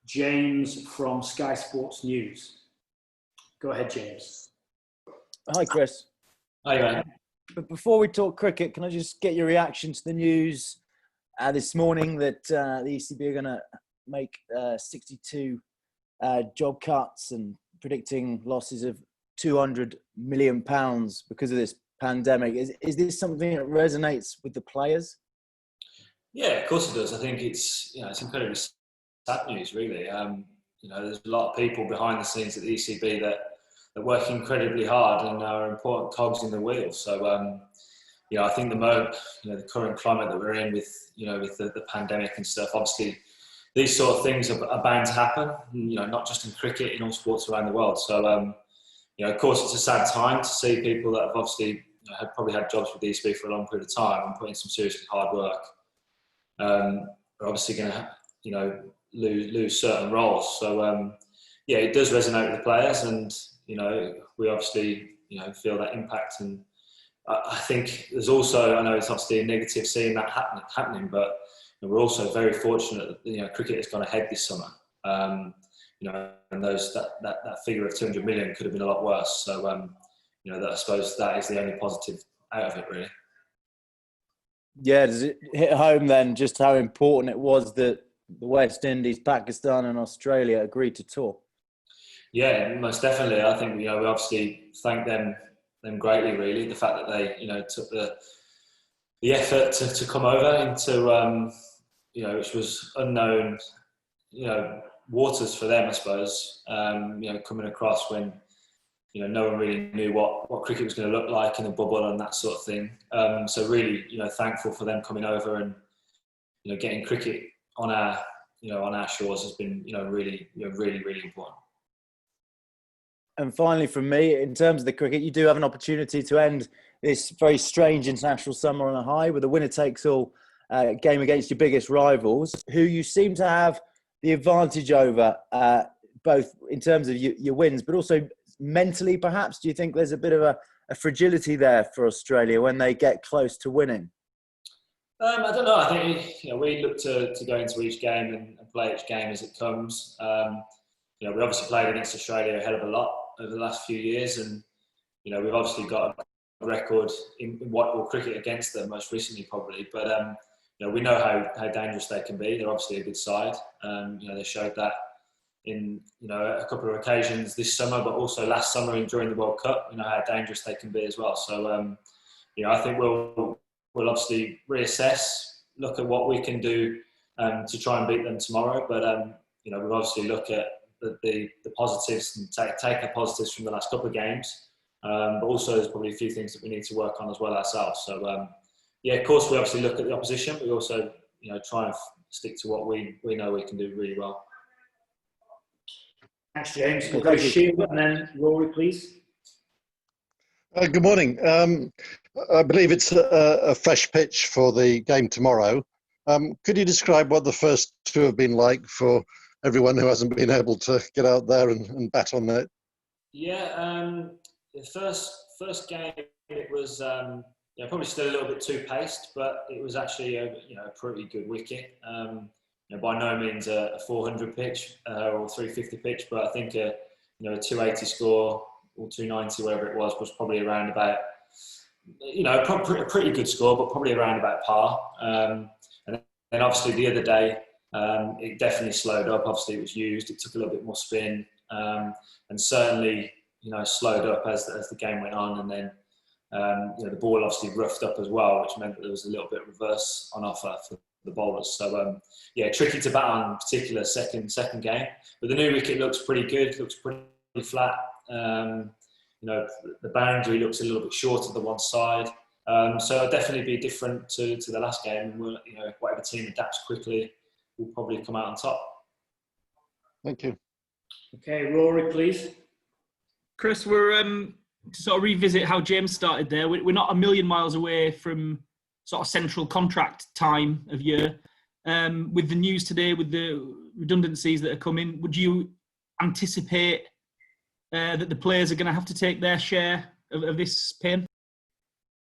James from Sky Sports News. Go ahead, James. Hi, Chris. Hi, man. But before we talk cricket, can I just get your reaction to the news this morning that the ECB are going to make 62 job cuts and predicting losses of £200 million because of this pandemic? Is this something that resonates with the players? Yeah, of course it does. I think it's incredibly sad news, really. There's a lot of people behind the scenes at the ECB that work incredibly hard and are important cogs in the wheel. So, I think the current climate that we're in with the pandemic and stuff, obviously these sort of things are bound to happen, not just in cricket, in all sports around the world. So, of course, it's a sad time to see people that have obviously probably had jobs with the ECB for a long period of time and put in some seriously hard work. Are obviously going to, lose certain roles. So, it does resonate with the players, and we obviously feel that impact. And I think there's also, I know it's obviously a negative seeing that happening, but we're also very fortunate that cricket has gone ahead this summer. And that figure of 200 million could have been a lot worse. So I suppose that is the only positive out of it, really. Yeah, does it hit home then just how important it was that the West Indies, Pakistan and Australia agreed to tour? Yeah, most definitely. I think we obviously thank them greatly, really. The fact that they took the effort to come over into which was unknown waters for them, I suppose. Coming across when no one really knew what cricket was going to look like in a bubble and that sort of thing. So really, thankful for them coming over and getting cricket on our shores has been really important. And finally, from me, in terms of the cricket, you do have an opportunity to end this very strange international summer on a high with a winner-takes-all game against your biggest rivals, who you seem to have the advantage over, both in terms of your wins, but also mentally, perhaps. Do you think there's a bit of a fragility there for Australia when they get close to winning? I don't know. I think we look to go into each game and play each game as it comes. We obviously played against Australia a hell of a lot over the last few years, and we've obviously got a record in white ball cricket against them, most recently probably. But we know how dangerous they can be. They're obviously a good side. They showed that in a couple of occasions this summer, but also last summer and during the World Cup. How dangerous they can be as well. So I think we'll obviously reassess, look at what we can do to try and beat them tomorrow. But we'll obviously look at the positives and take the positives from the last couple of games. But also there's probably a few things that we need to work on as well ourselves. So of course we obviously look at the opposition, but we also try and stick to what we know we can do really well. Thanks, James. We'll go Sheila and then Rory, please. Good morning. I believe it's a fresh pitch for the game tomorrow. Could you describe what the first two have been like for everyone who hasn't been able to get out there and bat on it? Yeah, the first game, it was probably still a little bit too paced, but it was actually a pretty good wicket. By no means a 400 pitch or 350 pitch, but I think a 280 score or 290, whatever it was probably around about a pretty good score, but probably around about par. And then obviously the other day, it definitely slowed up. Obviously it was used, it took a little bit more spin, and certainly slowed up as the game went on. And then the ball obviously roughed up as well, which meant that there was a little bit of reverse on offer for the bowlers. So tricky to bat on, in particular second game. But the new wicket looks pretty good, looks pretty flat. The boundary looks a little bit short to the one side. So it'll definitely be different to the last game. We'll, whatever team adapts quickly will probably come out on top. Thank you. Okay, Rory, please. Chris, we're to sort of revisit how James started there. We're not a million miles away from sort of central contract time of year. With the news today, with the redundancies that are coming, would you anticipate that the players are going to have to take their share of this pain?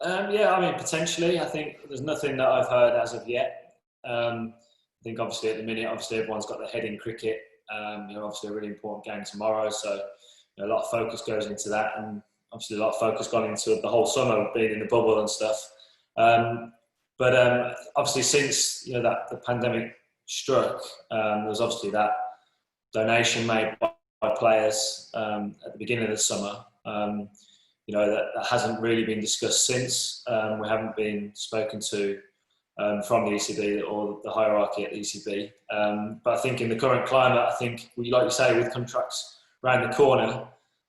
Potentially. I think there's nothing that I've heard as of yet. I think obviously at the minute, everyone's got their head in cricket. Obviously a really important game tomorrow, so a lot of focus goes into that, and obviously a lot of focus gone into the whole summer being in the bubble and stuff. But obviously since that the pandemic struck, there was obviously that donation made by players at the beginning of the summer. That hasn't really been discussed since. We haven't been spoken to from the ECB or the hierarchy at the ECB. But I think in the current climate, like you say, with contracts around the corner,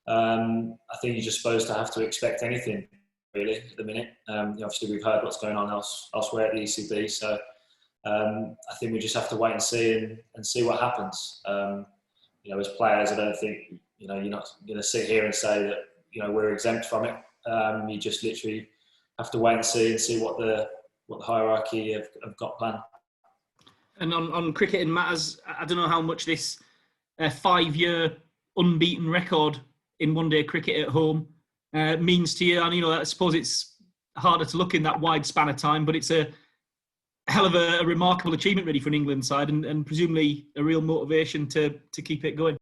I think you're just supposed to have to expect anything really at the minute. Obviously we've heard what's going on elsewhere at the ECB, so I think we just have to wait and see what happens. As players, I don't think you're not going to sit here and say that we're exempt from it. You just literally have to wait and see what the hierarchy have got planned. And on cricketing matters, I don't know how much this 5-year unbeaten record in one-day cricket at home means to you. And I suppose it's harder to look in that wide span of time, but it's a hell of a remarkable achievement really for an England side, and presumably a real motivation to keep it going.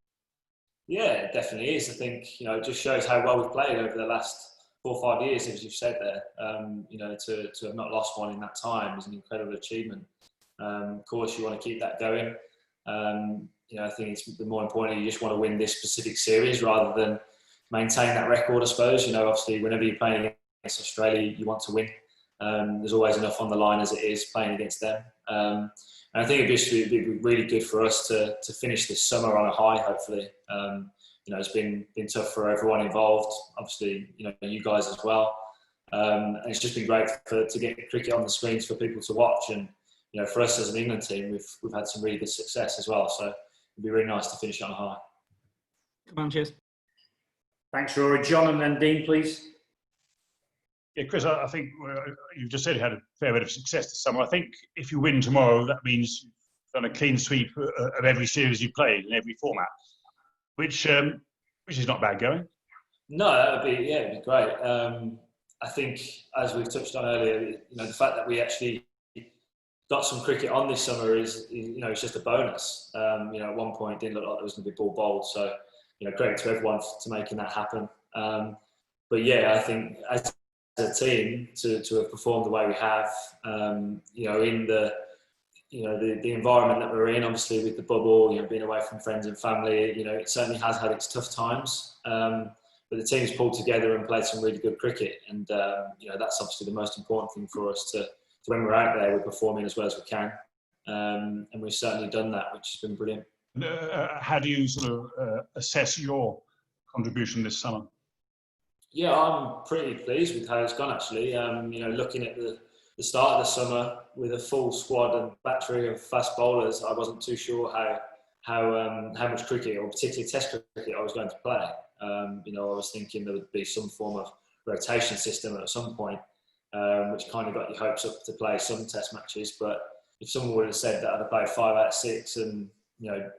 Yeah, it definitely is. I think it just shows how well we've played over the last 4 or 5 years, as you've said there. To have not lost one in that time is an incredible achievement. Of course, you want to keep that going. I think it's the more important. You just want to win this specific series rather than maintain that record, I suppose. Obviously, whenever you're playing against Australia, you want to win. There's always enough on the line as it is playing against them. And I think it'd be really good for us to finish this summer on a high, hopefully. It's been tough for everyone involved, obviously, you guys as well. And it's just been great to get cricket on the screens for people to watch. And, for us as an England team, we've had some really good success as well. So it'd be really nice to finish on a high. Come on, cheers. Thanks, Rory. John and then Dean, please. Yeah, Chris, I think you've just said you had a fair bit of success this summer. I think if you win tomorrow, that means you've done a clean sweep of every series you played in every format, which is not bad going. No, it'd be great. I think, as we've touched on earlier, the fact that we actually got some cricket on this summer is it's just a bonus. At one point, it didn't look like there was going to be ball bowled, so great to everyone for making that happen. But yeah, I think as a team to have performed the way we have, in the environment that we're in, obviously with the bubble, being away from friends and family, it certainly has had its tough times. But the team's pulled together and played some really good cricket, and that's obviously the most important thing for us to when we're out there, we're performing as well as we can, and we've certainly done that, which has been brilliant. How do you sort of assess your contribution this summer? Yeah, I'm pretty pleased with how it's gone actually. Looking at the start of the summer with a full squad and battery of fast bowlers, I wasn't too sure how much cricket, or particularly Test cricket, I was going to play. I was thinking there would be some form of rotation system at some point, which kind of got your hopes up to play some Test matches. But if someone would have said that I'd have played 5 out of 6 and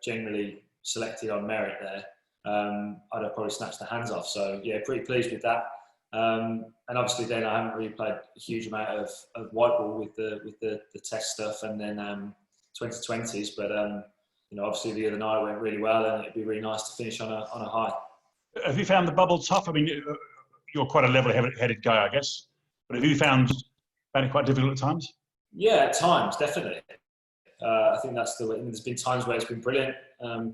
generally selected on merit there, I'd have probably snatched the hands off. So yeah, pretty pleased with that. And obviously then I haven't really played a huge amount of white ball with the Test stuff and then 2020s. But obviously the other night went really well, and it'd be really nice to finish on a high. Have you found the bubble tough? I mean, you're quite a level-headed guy, I guess. But have you found it quite difficult at times? Yeah, at times, definitely. I think that's the way. There's been times where it's been brilliant.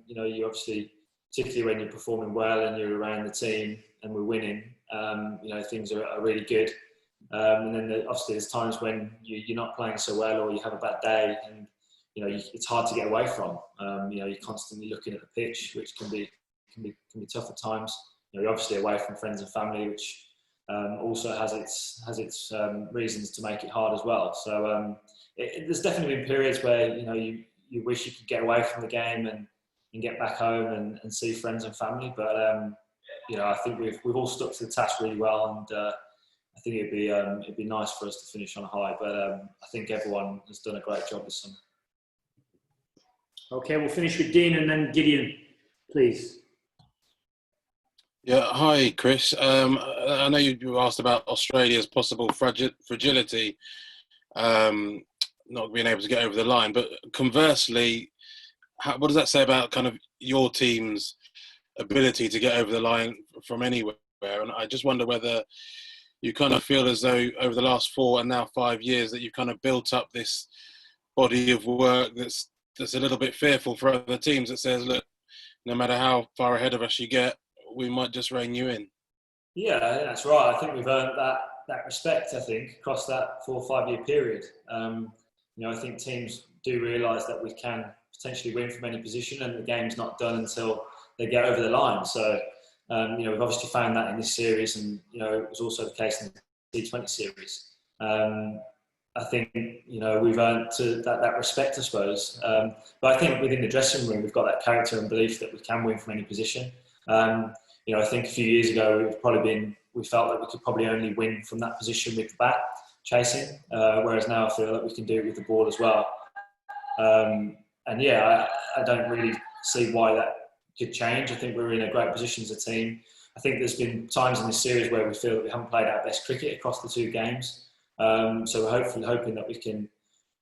You obviously, particularly when you're performing well and you're around the team and we're winning, things are really good. And then obviously there's times when you're not playing so well, or you have a bad day, and it's hard to get away from. You're constantly looking at the pitch, which can be tough at times. You're obviously away from friends and family, which also has its reasons to make it hard as well. So there's definitely been periods where you wish you could get away from the game and get back home and see friends and family. But I think we've all stuck to the task really well, and I think it'd be nice for us to finish on a high. But I think everyone has done a great job this summer. Okay, we'll finish with Dean and then Gideon, please. Yeah, hi Chris. I know you asked about Australia's possible fragility, not being able to get over the line, but conversely, what does that say about kind of your team's ability to get over the line from anywhere? And I just wonder whether you kind of feel as though over the last 4 and now 5 years that you've kind of built up this body of work that's a little bit fearful for other teams, that says, look, no matter how far ahead of us you get, we might just rein you in. Yeah, I think that's right. I think we've earned that respect, I think, across that 4 or 5 year period. I think teams do realise that we can potentially win from any position, and the game's not done until they get over the line. So, we've obviously found that in this series, and, it was also the case in the T20 series. I think, we've earned that respect, I suppose. But I think within the dressing room, we've got that character and belief that we can win from any position. I think a few years ago, we felt that we could probably only win from that position with the bat, chasing, whereas now I feel that we can do it with the ball as well. I don't really see why that could change. I think we're in a great position as a team. I think there's been times in this series where we feel that we haven't played our best cricket across the 2 games. So we're hoping that we can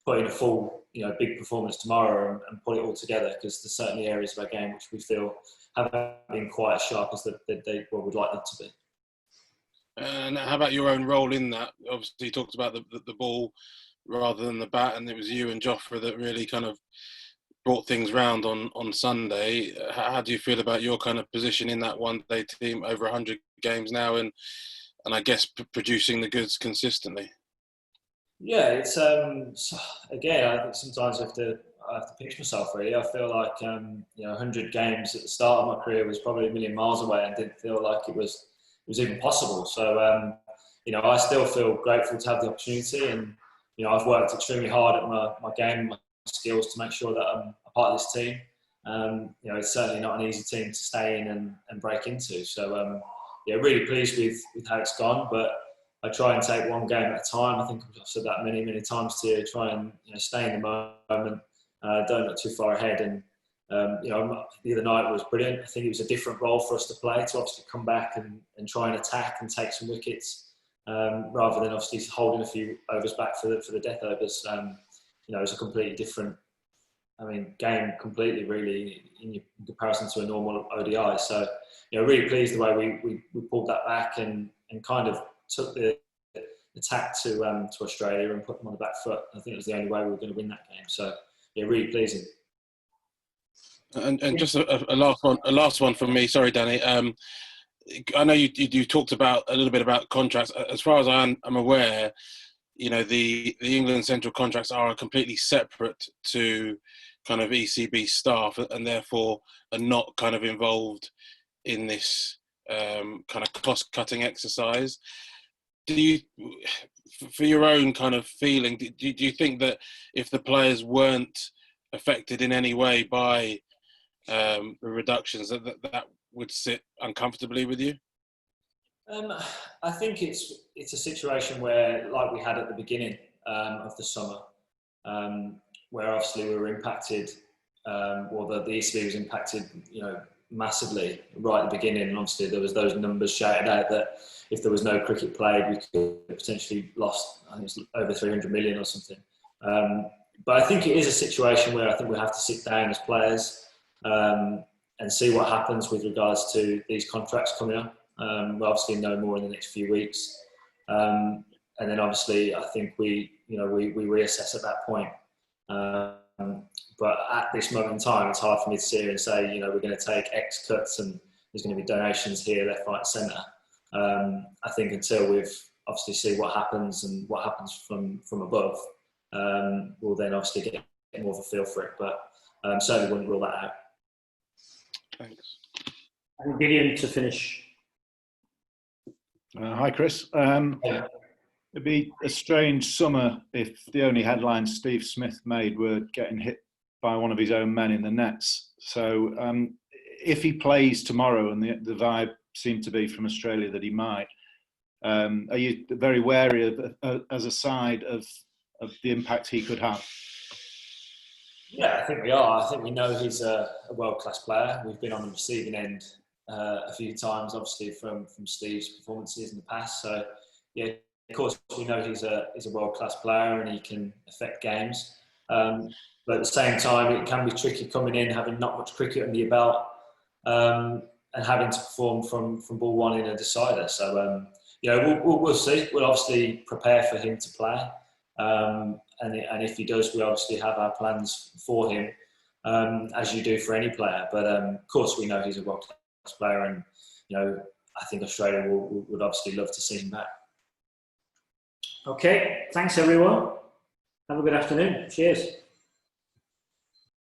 put in a full, big performance tomorrow and put it all together, because there's certainly areas of our game which we feel haven't been quite as sharp as they would like them to be. And how about your own role in that? Obviously, you talked about the ball rather than the bat, and it was you and Jofra that really kind of brought things round on Sunday. How do you feel about your kind of position in that one-day team, over 100 games now, and I guess producing the goods consistently? Yeah, it's again, I think sometimes I have to pinch myself, really. I feel like 100 games at the start of my career was probably a million miles away, and didn't feel like it was even possible. So I still feel grateful to have the opportunity, and I've worked extremely hard at my game and my skills to make sure that I'm a part of this team. It's certainly not an easy team to stay in and break into. So really pleased with how it's gone, but I try and take one game at a time. I think I've said that many, many times to you. Try and stay in the moment. Don't look too far ahead. And the other night was brilliant. I think it was a different role for us to play, to obviously come back and try and attack and take some wickets, rather than obviously holding a few overs back for the death overs. It's a completely different, game completely, really, in comparison to a normal ODI. So, really pleased the way we pulled that back and kind of took the attack to Australia and put them on the back foot. I think it was the only way we were going to win that game. So, really pleasing. And just a last one from me. Sorry, Danny. I know you talked about a little bit about contracts. As far as I'm aware, the England central contracts are completely separate to kind of ECB staff, and therefore are not kind of involved in this kind of cost-cutting exercise. Do you, for your own kind of feeling, do you think that if the players weren't affected in any way by the reductions, that would sit uncomfortably with you? I think it's a situation where, like we had at the beginning of the summer, where obviously we were impacted, or the ECB was impacted, massively right at the beginning. And obviously there was those numbers shouted out that if there was no cricket played, we could potentially lost, I think it's over 300 million or something. But I think it is a situation where I think we have to sit down as players and see what happens with regards to these contracts coming up. We'll obviously know more in the next few weeks. And then obviously I think we reassess at that point. But at this moment in time, it's hard for me to sit here and say, we're going to take X cuts and there's going to be donations here, left, right, centre. I think until we've obviously see what happens and what happens from above, we'll then obviously get more of a feel for it. But certainly wouldn't rule that out. Thanks. And Gideon to finish. Hi, Chris. It'd be a strange summer if the only headlines Steve Smith made were getting hit by one of his own men in the nets. So if he plays tomorrow, and the vibe seemed to be from Australia that he might, are you very wary of, as a side of the impact he could have? Yeah, I think we are. I think we know he's a world-class player. We've been on the receiving end a few times, obviously, from Steve's performances in the past. So, yeah, of course, we know he's a world-class player and he can affect games. But at the same time, it can be tricky coming in, having not much cricket under your belt, and having to perform from ball one in a decider. So, we'll see. We'll obviously prepare for him to play. And if he does, we obviously have our plans for him, as you do for any player. But of course, we know he's a world-class player, and I think Australia would obviously love to see him back. Okay, thanks everyone. Have a good afternoon. Cheers.